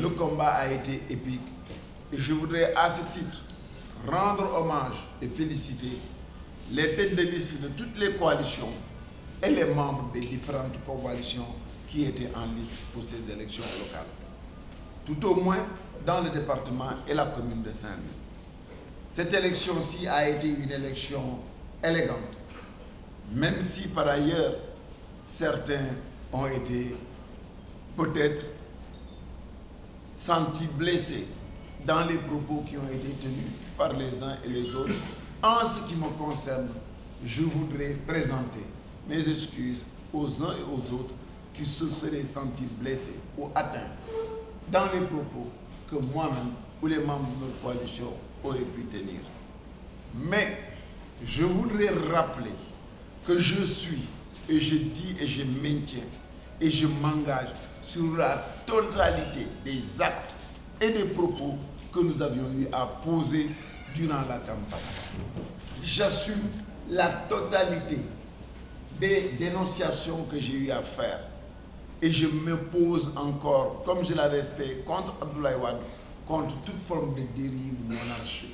Le combat a été épique et je voudrais à ce titre rendre hommage et féliciter les têtes de liste de toutes les coalitions et les membres des différentes coalitions qui étaient en liste pour ces élections locales, tout au moins dans le département et la commune de Saint-Louis. Cette élection-ci a été une élection élégante, même si par ailleurs certains ont été peut-être sentis blessés dans les propos qui ont été tenus par les uns et les autres. En ce qui me concerne, je voudrais présenter mes excuses aux uns et aux autres qui se seraient sentis blessés ou atteints dans les propos que moi-même ou les membres de notre coalition auraient pu tenir. Mais je voudrais rappeler que je suis, et je dis et je maintiens, et je m'engage sur la totalité des actes et des propos que nous avions eu à poser durant la campagne. J'assume la totalité des dénonciations que j'ai eu à faire et je me pose encore, comme je l'avais fait contre Abdoulaye Wade, contre toute forme de dérive monarchique.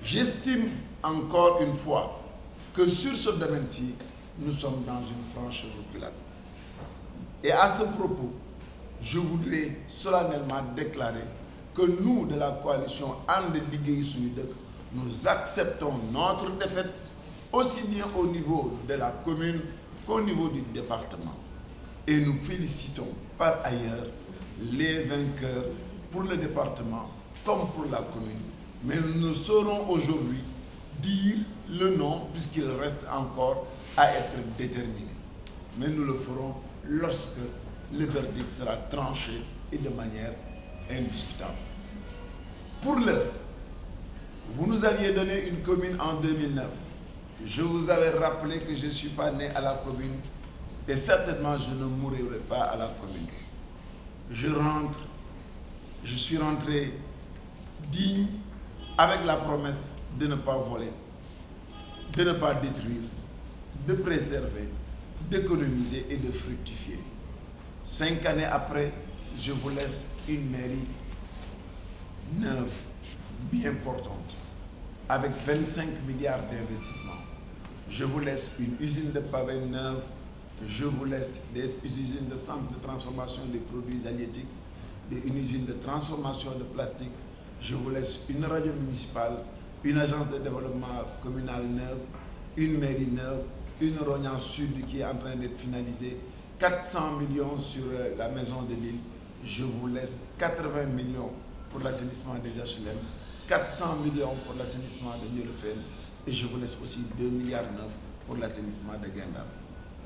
J'estime encore une fois que sur ce domaine-ci, nous sommes dans une franche reculade. Et à ce propos, je voudrais solennellement déclarer que nous, de la coalition And Liggéey Suñu Dëkk, nous acceptons notre défaite aussi bien au niveau de la commune qu'au niveau du département. Et nous félicitons par ailleurs les vainqueurs pour le département comme pour la commune. Mais nous ne saurons aujourd'hui dire le nom puisqu'il reste encore à être déterminé. Mais nous le ferons lorsque le verdict sera tranché et de manière indiscutable. Pour l'heure, vous nous aviez donné une commune en 2009. Je vous avais rappelé que je ne suis pas né à la commune et certainement je ne mourrai pas à la commune. Je suis rentré digne avec la promesse de ne pas voler, de ne pas détruire, de préserver, d'économiser et de fructifier. 5 années après, je vous laisse une mairie neuve, bien portante, avec 25 milliards d'investissements. Je vous laisse une usine de pavés neuve, je vous laisse des usines de centre de transformation des produits halieutiques, une usine de transformation de plastique, je vous laisse une radio municipale, une agence de développement communal neuve, une mairie neuve, une Rognan Sud qui est en train d'être finalisée, 400 millions sur la maison de l'île, je vous laisse 80 millions pour l'assainissement des HLM, 400 millions pour l'assainissement de Niolefène et je vous laisse aussi 2,9 milliards pour l'assainissement de Guindar.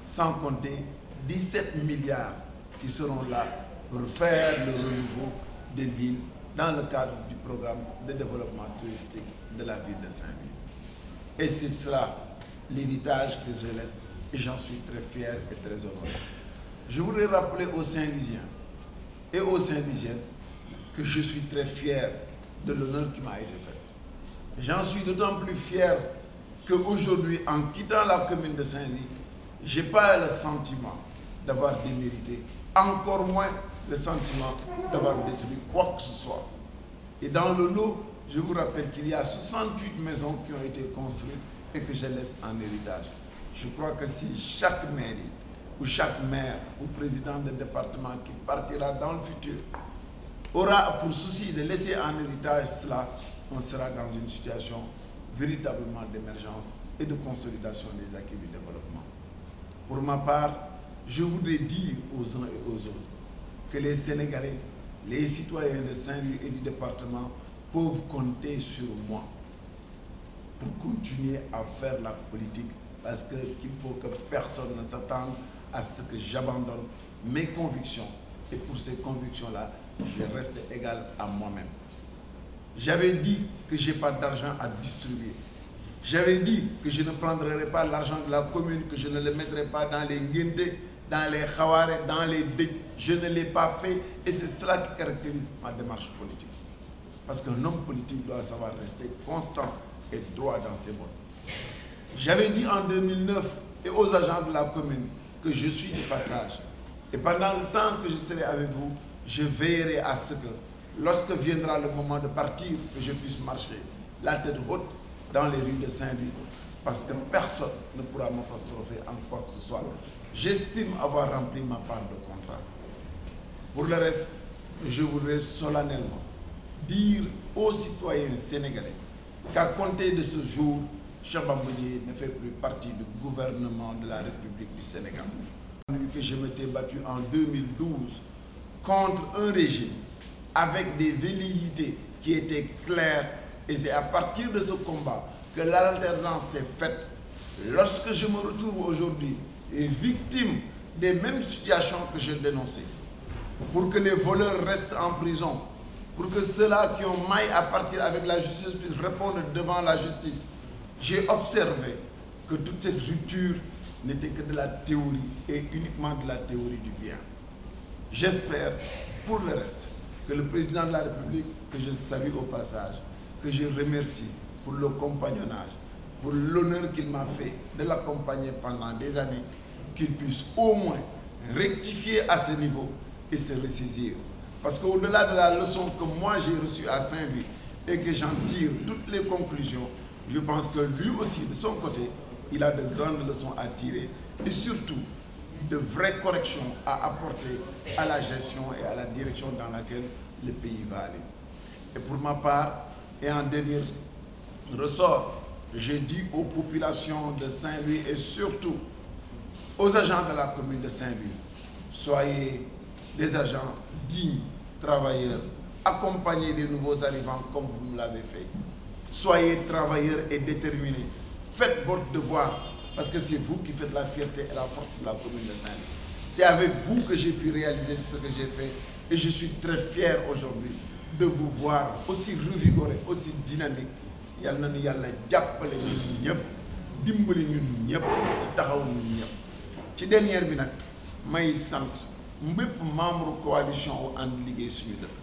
Sans compter 17 milliards qui seront là pour faire le renouveau de l'île dans le cadre du programme de développement touristique de la ville de Saint-Louis. Et c'est cela l'héritage que je laisse et j'en suis très fier et très honoré. Je voudrais rappeler aux Saint-Louisiens et aux Saint-Louisiennes que je suis très fier de l'honneur qui m'a été fait. J'en suis d'autant plus fier qu'aujourd'hui, en quittant la commune de Saint-Louis, je n'ai pas le sentiment d'avoir démérité, encore moins le sentiment d'avoir détruit quoi que ce soit. Et dans le lot, je vous rappelle qu'il y a 68 maisons qui ont été construites et que je laisse en héritage. Je crois que si chaque mairie ou chaque maire ou président de département qui partira dans le futur aura pour souci de laisser en héritage cela, on sera dans une situation véritablement d'émergence et de consolidation des acquis du développement. Pour ma part, je voudrais dire aux uns et aux autres que les Sénégalais, les citoyens de Saint-Louis et du département peuvent compter sur moi pour continuer à faire la politique parce qu'il faut que personne ne s'attende à ce que j'abandonne mes convictions et pour ces convictions-là, je reste égal à moi-même. J'avais dit que je n'ai pas d'argent à distribuer. J'avais dit que je ne prendrai pas l'argent de la commune, que je ne le mettrai pas dans les nguinté, dans les khaware, dans les dëj. Je ne l'ai pas fait et c'est cela qui caractérise ma démarche politique. Parce qu'un homme politique doit savoir rester constant et droit dans ses bottes. J'avais dit en 2009 et aux agents de la commune que je suis de passage. Et pendant le temps que je serai avec vous, je veillerai à ce que, lorsque viendra le moment de partir, que je puisse marcher la tête haute dans les rues de Saint-Louis, parce que personne ne pourra m'apostropher en quoi que ce soit. J'estime avoir rempli ma part de contrat. Pour le reste, je voudrais solennellement dire aux citoyens sénégalais qu'à compter de ce jour, Cheikh Bamba Dièye ne fait plus partie du gouvernement de la République du Sénégal. Que je m'étais battu en 2012 contre un régime avec des velléités qui étaient claires, et c'est à partir de ce combat que l'alternance s'est faite. Lorsque je me retrouve aujourd'hui victime des mêmes situations que je dénonçais, pour que les voleurs restent en prison, pour que ceux-là qui ont maille à partir avec la justice puissent répondre devant la justice, j'ai observé que toute cette rupture n'était que de la théorie et uniquement de la théorie du bien. J'espère, pour le reste, que le président de la République, que je salue au passage, que je remercie pour le compagnonnage, pour l'honneur qu'il m'a fait de l'accompagner pendant des années, qu'il puisse au moins rectifier à ce niveau et se ressaisir. Parce qu'au-delà de la leçon que moi j'ai reçue à Saint-Louis et que j'en tire toutes les conclusions, je pense que lui aussi, de son côté, il a de grandes leçons à tirer et surtout de vraies corrections à apporter à la gestion et à la direction dans laquelle le pays va aller. Et pour ma part, et en dernier ressort, j'ai dit aux populations de Saint-Louis et surtout aux agents de la commune de Saint-Louis, soyez des agents dignes, travailleurs, accompagnez les nouveaux arrivants comme vous me l'avez fait. Soyez travailleurs et déterminés. Faites votre devoir parce que c'est vous qui faites la fierté et la force de la commune de Saint-Louis. C'est avec vous que j'ai pu réaliser ce que j'ai fait et je suis très fier aujourd'hui de vous voir aussi revigoré, aussi dynamique. Yal na nu Yàlla jàppale ñun ñëpp dimbali ñun ñëpp taxaw ñun ñëpp. Ci dernière bi nag may sant mbépp membre coalition wu ànd liggéey suñu dëkk.